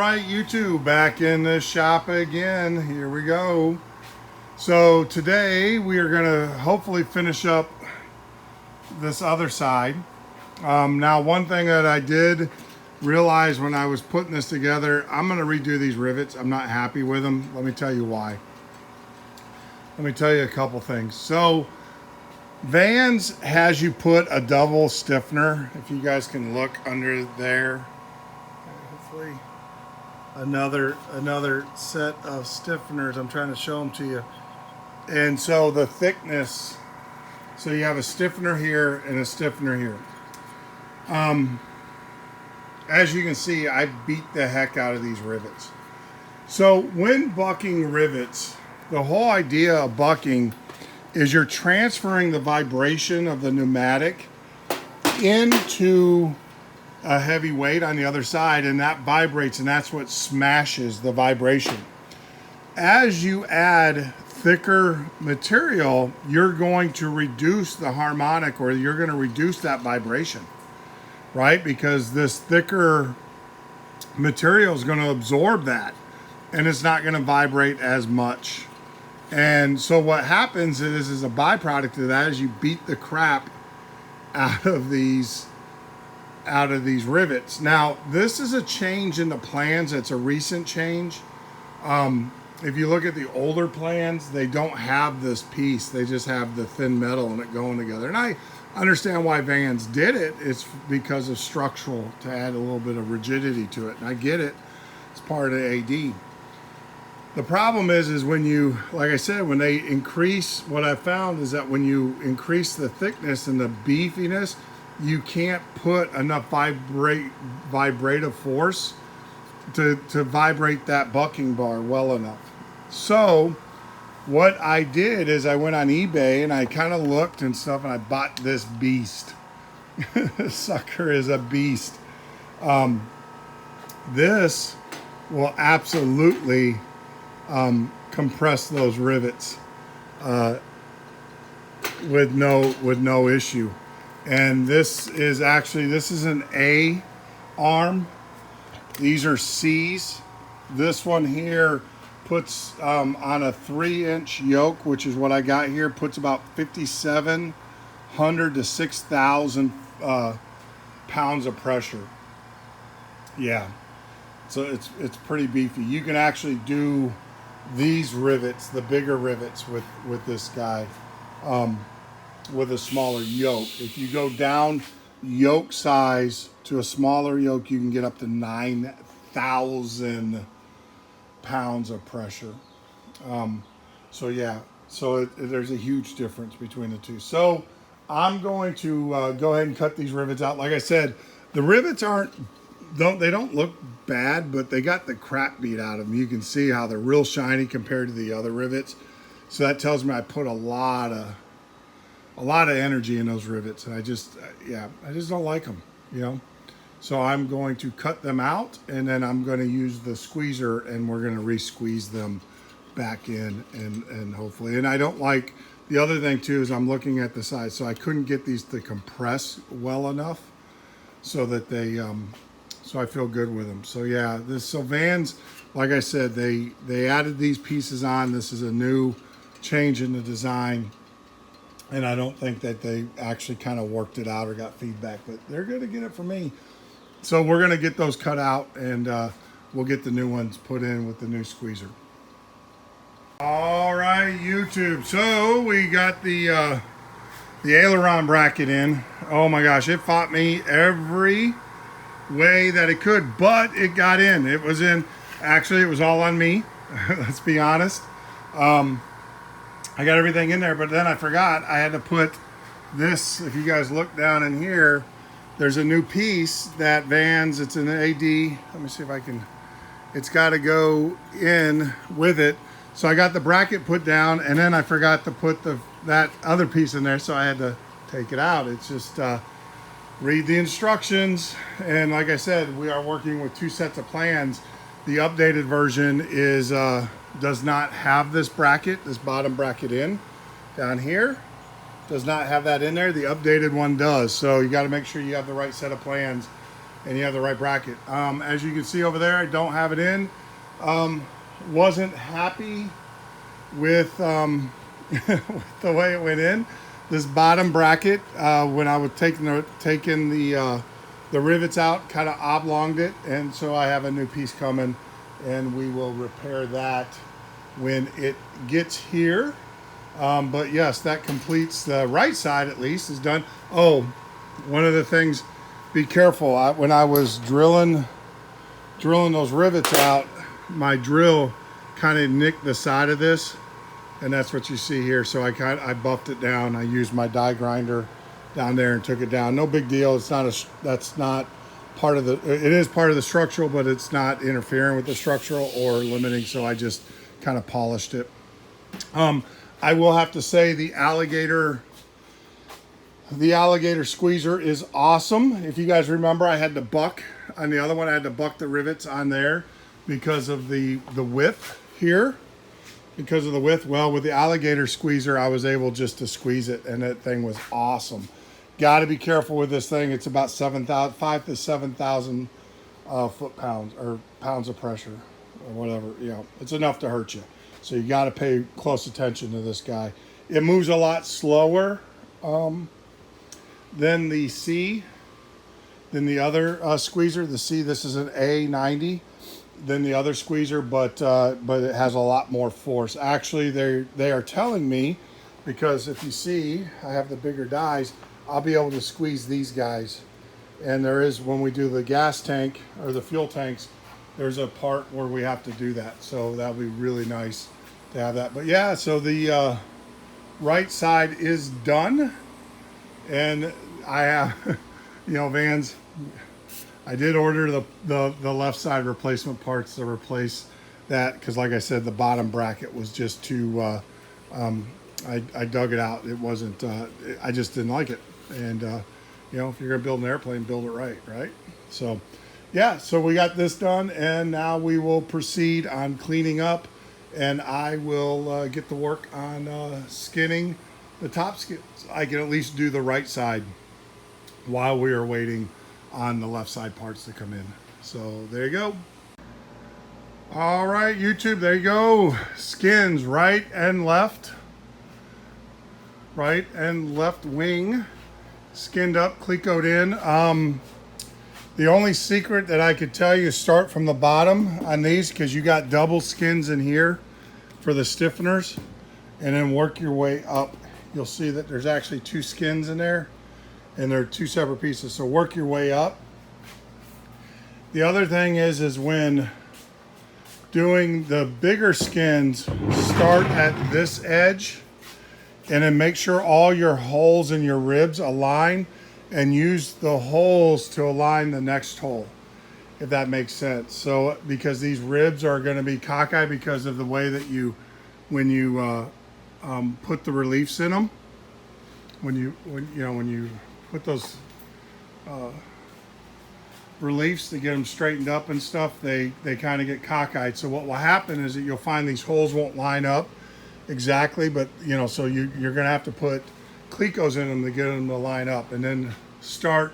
right, YouTube, back in the shop again. Here we go. So today we are going to hopefully finish up this other side. Now, one thing that I did realize when I was putting this together, I'm going to redo these rivets. I'm not happy with them. Let me tell you why. Let me tell you a couple things. So Vans has you put a double stiffener. If you guys can look under there, hopefully another set of stiffeners. I'm trying to show them to you. And so the thickness, so you have a stiffener here and a stiffener here. As you can see, I beat the heck out of these rivets. So when bucking rivets, the whole idea of bucking is you're transferring the vibration of the pneumatic into a heavy weight on the other side, and that vibrates, and that's what smashes the vibration. As you add thicker material, you're going to reduce the harmonic, or you're going to reduce that vibration, right? Because this thicker material is going to absorb that, and it's not going to vibrate as much. And so what happens is a byproduct of that is you beat the crap out of these rivets. Now, this is a change in the plans. It's a recent change. If you look at the older plans, they don't have this piece. They just have the thin metal and it going together. And I understand why Vans did it. It's because of structural, to add a little bit of rigidity to it. And I get it. It's part of AD. The problem is when you, like I said, when they increase, what I found is that when you increase the thickness and the beefiness, you can't put enough vibrative force to vibrate that bucking bar well enough. So what I did is I went on eBay and I kind of looked and stuff, and I bought this beast. This sucker is a beast. This will absolutely compress those rivets with no issue. And this is an A arm. These are C's. This one here puts on a 3-inch yoke, which is what I got here, puts about 5,700 to 6,000 pounds of pressure. Yeah, so it's pretty beefy. You can actually do these rivets, the bigger rivets, with this guy, with a smaller yoke. If you go down yoke size to a smaller yoke, you can get up to 9,000 pounds of pressure. So yeah, so there's a huge difference between the two. So I'm going to go ahead and cut these rivets out. Like I said, the rivets don't look bad, but they got the crap beat out of them. You can see how they're real shiny compared to the other rivets. So that tells me I put a lot of energy in those rivets, and I just don't like them, you know. So I'm going to cut them out, and then I'm going to use the squeezer, and we're going to re-squeeze them back in, and hopefully. And I don't like, the other thing too is I'm looking at the sides, so I couldn't get these to compress well enough so that they so I feel good with them. So yeah, so Vans, like I said, they added these pieces on. This is a new change in the design, and I don't think that they actually kind of worked it out or got feedback, but they're going to get it from me. So we're going to get those cut out, and we'll get the new ones put in with the new squeezer. All right, YouTube. So we got the aileron bracket in. Oh my gosh, it fought me every way that it could, but it got in. It was in. Actually, it was all on me. Let's be honest. I got everything in there, but then I forgot I had to put this. If you guys look down in here, there's a new piece that Vans, it's an AD. Let me see if I can, it's got to go in with it. So I got the bracket put down, and then I forgot to put that other piece in there, so I had to take it out. It's just read the instructions, and like I said, we are working with 2 sets of plans. The updated version is does not have this bracket, this bottom bracket in down here. Does not have that in there. The updated one does. So you got to make sure you have the right set of plans and you have the right bracket. As you can see over there, I don't have it in. Wasn't happy with, with the way it went in. This bottom bracket, when I was taking the rivets out, kind of oblonged it, and so I have a new piece coming, and we will repair that when it gets here. But yes, that completes the right side, at least is done. Oh, one of the things, be careful. When I was drilling those rivets out, my drill kind of nicked the side of this, and that's what you see here. So I buffed it down. I used my die grinder down there and took it down. No big deal. It's not that's not part of the, it is part of the structural, but it's not interfering with the structural or limiting. So I just kind of polished it. I will have to say the alligator squeezer is awesome. If you guys remember, I had to buck on the other one. I had to buck the rivets on there because of the width here. Because of the width, well, with the alligator squeezer, I was able just to squeeze it, and that thing was awesome. Got to be careful with this thing. It's about 5 to 7,000 foot-pounds or pounds of pressure or whatever. You know, it's enough to hurt you. So you got to pay close attention to this guy. It moves a lot slower than the C, than the other squeezer. The C, this is an A90 than the other squeezer, but it has a lot more force. Actually, they are telling me, because if you see, I have the bigger dies, I'll be able to squeeze these guys. And there is, when we do the gas tank or the fuel tanks, there's a part where we have to do that. So that'll be really nice to have that. But yeah, so the right side is done. And I have, you know, Vans, I did order the left side replacement parts to replace that, because like I said, the bottom bracket was just too, I dug it out. It wasn't, I just didn't like it. And, you know, if you're going to build an airplane, build it right? So, yeah, so we got this done, and now we will proceed on cleaning up, and I will get to work on skinning the top skins. I can at least do the right side while we are waiting on the left side parts to come in. So there you go. All right, YouTube, there you go. Skins right and left wing skinned up, clecoed in. The only secret that I could tell you is start from the bottom on these, because you got double skins in here for the stiffeners, and then work your way up. You'll see that there's actually 2 skins in there, and they're 2 separate pieces. So work your way up. The other thing is when doing the bigger skins, start at this edge, and then make sure all your holes in your ribs align, and use the holes to align the next hole, if that makes sense. So because these ribs are going to be cockeyed because of the way that when you put the reliefs in them, when you put those reliefs to get them straightened up and stuff, they kind of get cockeyed. So what will happen is that you'll find these holes won't line up exactly, but you know, so you're going to have to put clecos in them to get them to line up, and then start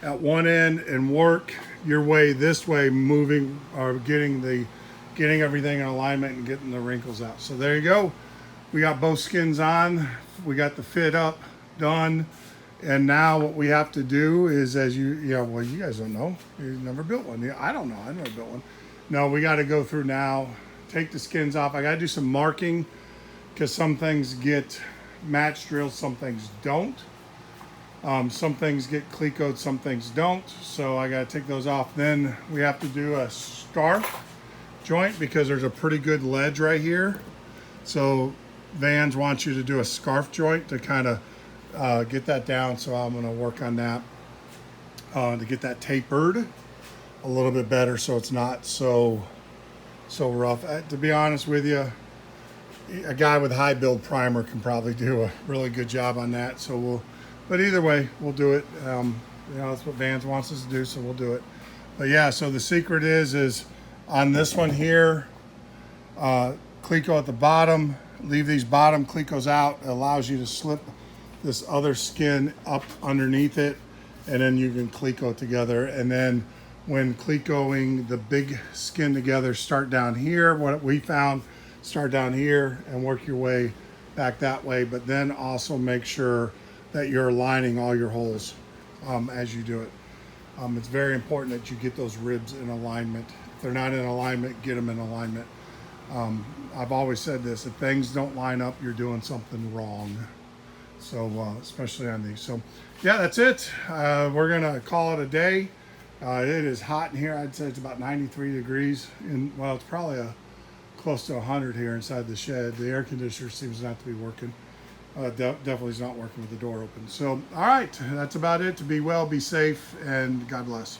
at one end and work your way this way, moving or getting everything in alignment and getting the wrinkles out. So there you go. We got both skins on. We got the fit up done. And now what we have to do is, as you guys don't know, you've never built one. I don't know, I've never built one. No, we got to go through now, take the skins off. I got to do some marking, because some things get match drilled, some things don't. Some things get clecoed, some things don't. So I got to take those off. Then we have to do a scarf joint, because there's a pretty good ledge right here. So Vans wants you to do a scarf joint to kind of get that down. So I'm going to work on that to get that tapered a little bit better, so it's not so rough. To be honest with you, a guy with high build primer can probably do a really good job on that. So but either way, we'll do it. You know, that's what Vans wants us to do, so we'll do it. But yeah, so the secret is on this one here, cleco at the bottom, leave these bottom clecos out. It allows you to slip this other skin up underneath it, and then you can cleco together. And then when clecoing the big skin together, start down here. What we found, start down here and work your way back that way, but then also make sure that you're aligning all your holes as you do it. It's very important that you get those ribs in alignment. If they're not in alignment, get them in alignment. I've always said this, if things don't line up, you're doing something wrong. So, especially on these. So, yeah, that's it. We're gonna call it a day. It is hot in here. I'd say it's about 93 degrees. And, well, it's probably close to 100 here inside the shed. The air conditioner seems not to be working. Definitely is not working with the door open. So, all right, that's about it. To be well, be safe, and God bless.